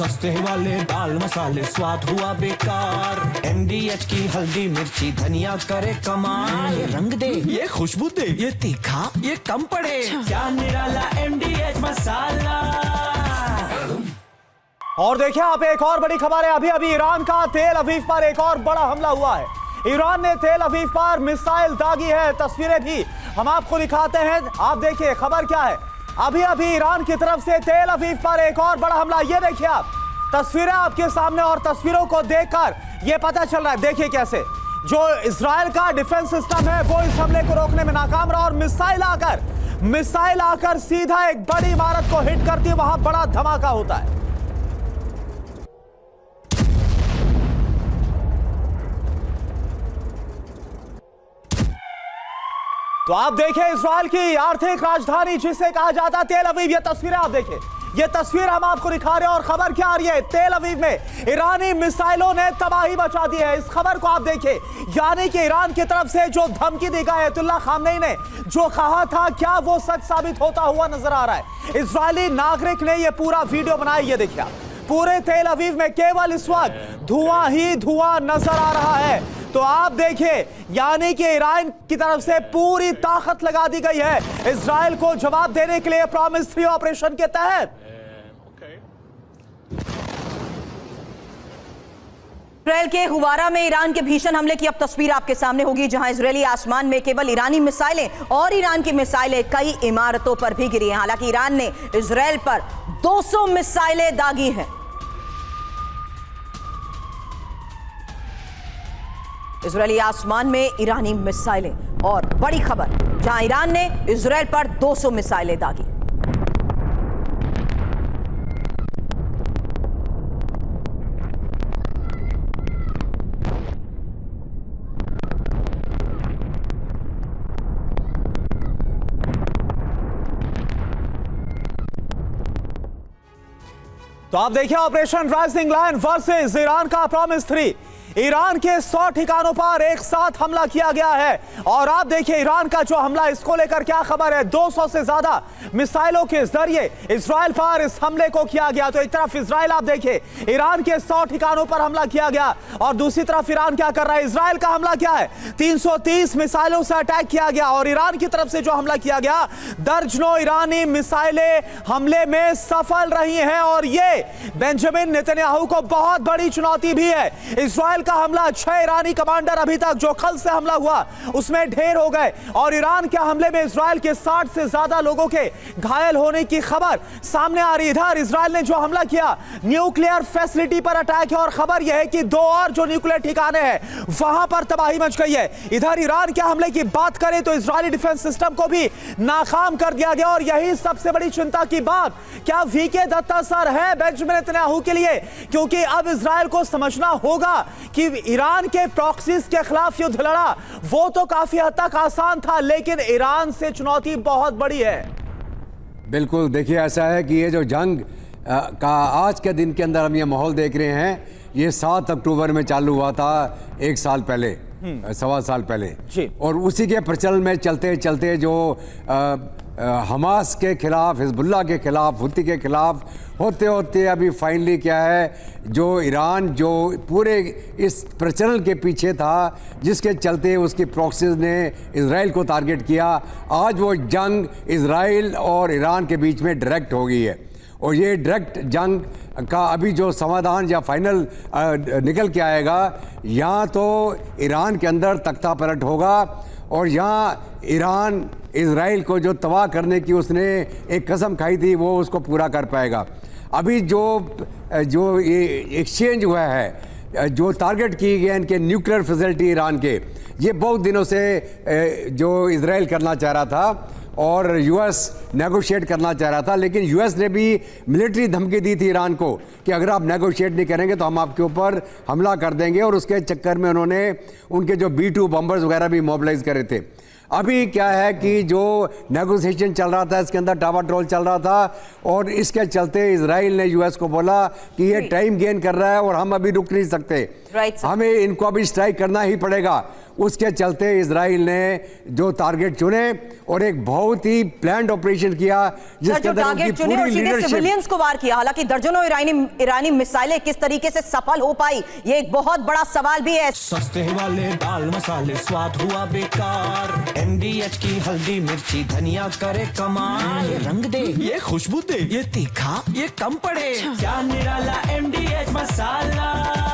सस्ते वाले दाल मसाले स्वाद हुआ बेकार। MDH की हल्दी मिर्ची धनिया करे कमाल। ये रंग दे, ये खुशबू दे, ये तीखा, ये कम पड़े। क्या निराला MDH मसाला। और देखिए आप, एक और बड़ी खबर है। अभी अभी ईरान का तेल अवीव पर एक और बड़ा हमला हुआ है। ईरान ने तेल अवीव पर मिसाइल दागी है। तस्वीरें भी हम आपको दिखाते हैं। आप देखिए खबर क्या है। अभी अभी ईरान की तरफ से तेल अवीव पर एक और बड़ा हमला। ये देखिए आप, तस्वीरें आपके सामने, और तस्वीरों को देखकर यह पता चल रहा है, देखिए कैसे जो इजराइल का डिफेंस सिस्टम है वो इस हमले को रोकने में नाकाम रहा, और मिसाइल आकर सीधा एक बड़ी इमारत को हिट करती, वहां बड़ा धमाका होता है। तो आप देखें इजराइल की आर्थिक राजधानी जिसे कहा जाता है तेल अवीव, ये तस्वीरें आप देखें। ये तस्वीर हम आपको दिखा रहे हैं, और खबर क्या आ रही है, तेल अवीव में ईरानी मिसाइलों ने तबाही मचा दी है। इस खबर को आप देखें, यानी कि ईरान की तरफ से जो धमकी दी गई अयतुल्लाह खामनेई ने जो कहा था, क्या वो सच साबित होता हुआ नजर आ रहा है। इजरायली नागरिक ने यह पूरा वीडियो बनाया। ये देखिए, पूरे तेल अवीव में केवल इस वक्त धुआं ही धुआं नजर आ रहा है। तो आप देखिए, यानी कि ईरान की तरफ से पूरी ताकत लगा दी गई है इजराइल को जवाब देने के लिए प्रॉमिस 3 ऑपरेशन के तहत। इजराइल के हुवारा में ईरान के भीषण हमले की अब तस्वीर आपके सामने होगी, जहां इजरायली आसमान में केवल ईरानी मिसाइलें और ईरान की मिसाइलें कई इमारतों पर भी गिरी हैं। हालांकि ईरान ने इजराइल पर 200 मिसाइलें दागी हैं। इजरायली आसमान में ईरानी मिसाइलें, और बड़ी खबर, जहां ईरान ने इजराइल पर 200 मिसाइलें दागी। तो आप देखिए, operation rising lion versus Iran का प्रॉमिस 3। ईरान के 100 ठिकानों पर एक साथ हमला किया गया है, और आप देखिए ईरान का जो हमला, इसको लेकर क्या खबर है। 200 से ज्यादा मिसाइलों के जरिए इजराइल पर इस हमले को किया गया। तो एक तरफ इजराइल, आप देखिए ईरान के 100 ठिकानों पर हमला किया गया, और दूसरी तरफ ईरान क्या कर रहा है। इजराइल का हमला क्या है, 330 मिसाइलों से अटैक किया गया, और ईरान की तरफ से जो हमला किया गया, दर्जनों ईरानी मिसाइलें हमले में सफल रही हैं। और ये बेंजामिन नेतन्याहू को बहुत बड़ी चुनौती भी है। इजराइल का हमला, 6 ईरानी कमांडर अभी तक जो कल से हमला हुआ उसमें ढेर हो गए, और ईरान के हमले में इजराइल के 60 से ज्यादा लोगों के घायल होने की खबर सामने आ रही है। इधर इजराइल ने जो हमला किया, न्यूक्लियर फैसिलिटी पर अटैक है, और खबर यह है कि 2 और जो न्यूक्लियर ठिकाने हैं वहां पर तबाही मच गई है। इधर ईरान के हमले की बात करें तो इजरायली डिफेंस सिस्टम को भी नाकाम कर दिया गया, और यही सबसे बड़ी चिंता की बात, क्या वीके दत्ता सर है बेंजामिन नेतन्याहू के लिए, क्योंकि अब इजराइल को समझना होगा कि ईरान के प्रॉक्सीज के खिलाफ युद्ध लड़ा वो तो काफी हद तक आसान था, लेकिन ईरान से चुनौती बहुत बड़ी है। बिल्कुल, देखिए ऐसा है कि ये जो जंग का आज के दिन के अंदर हम ये माहौल देख रहे हैं, ये 7 अक्टूबर में चालू हुआ था, 1 साल पहले, 1.25 साल पहले जी। और उसी के प्रचलन में चलते चलते जो हमास के खिलाफ, हिजबुल्लाह के खिलाफ, हुती के खिलाफ होते होते अभी फाइनली क्या है, जो ईरान जो पूरे इस प्रचलन के पीछे था, जिसके चलते उसकी प्रॉक्सीज ने इजराइल को टारगेट किया, आज वो जंग इजराइल और ईरान के बीच में डायरेक्ट हो गई है। और ये डायरेक्ट जंग का अभी जो समाधान या फाइनल निकल के आएगा, यहाँ तो ईरान के अंदर तख्ता पलट होगा, और यहाँ ईरान इजराइल को जो तबाह करने की उसने एक कसम खाई थी वो उसको पूरा कर पाएगा। अभी जो ये एक्सचेंज हुआ है, जो टारगेट की गई इनके न्यूक्लियर फैसिलिटी ईरान के, ये बहुत दिनों से जो इजराइल करना चाह रहा था और यूएस नेगोशिएट करना चाह रहा था, लेकिन यूएस ने भी मिलिट्री धमकी दी थी ईरान को कि अगर आप नेगोशिएट नहीं करेंगे तो हम आपके ऊपर हमला कर देंगे, और उसके चक्कर में उन्होंने उनके जो B-2 बम्बर्स वगैरह भी मोबिलाइज करे थे। अभी क्या है कि जो नेगोशिएशन चल रहा था, इसके अंदर टावाट्रोल चल रहा था, और इसके चलते इजराइल ने यूएस को बोला कि ये टाइम गेन कर रहा है और हम अभी रुक नहीं सकते, हमें इनको अभी स्ट्राइक करना ही पड़ेगा। उसके चलते इजराइल ने जो टारगेट चुने और एक बहुत ही प्लान्ड ऑपरेशन किया जिसके जो अंदर उनकी टारगेट चुने और पूरी सीधे लीडरशिप सिविलियंस को वार किया। हालांकि दर्जनों ईरानी मिसाइलें किस तरीके से सफल हो पाई, ये एक बहुत बड़ा सवाल भी है। सस्ते वाले दाल मसाले स्वाद हुआ बेकार, MDH की हल्दी मिर्ची धनिया करे कमाल। ये रंग दे, ये खुशबू दे, ये तीखा, ये कम पड़े, क्या निराला MDH मसाला।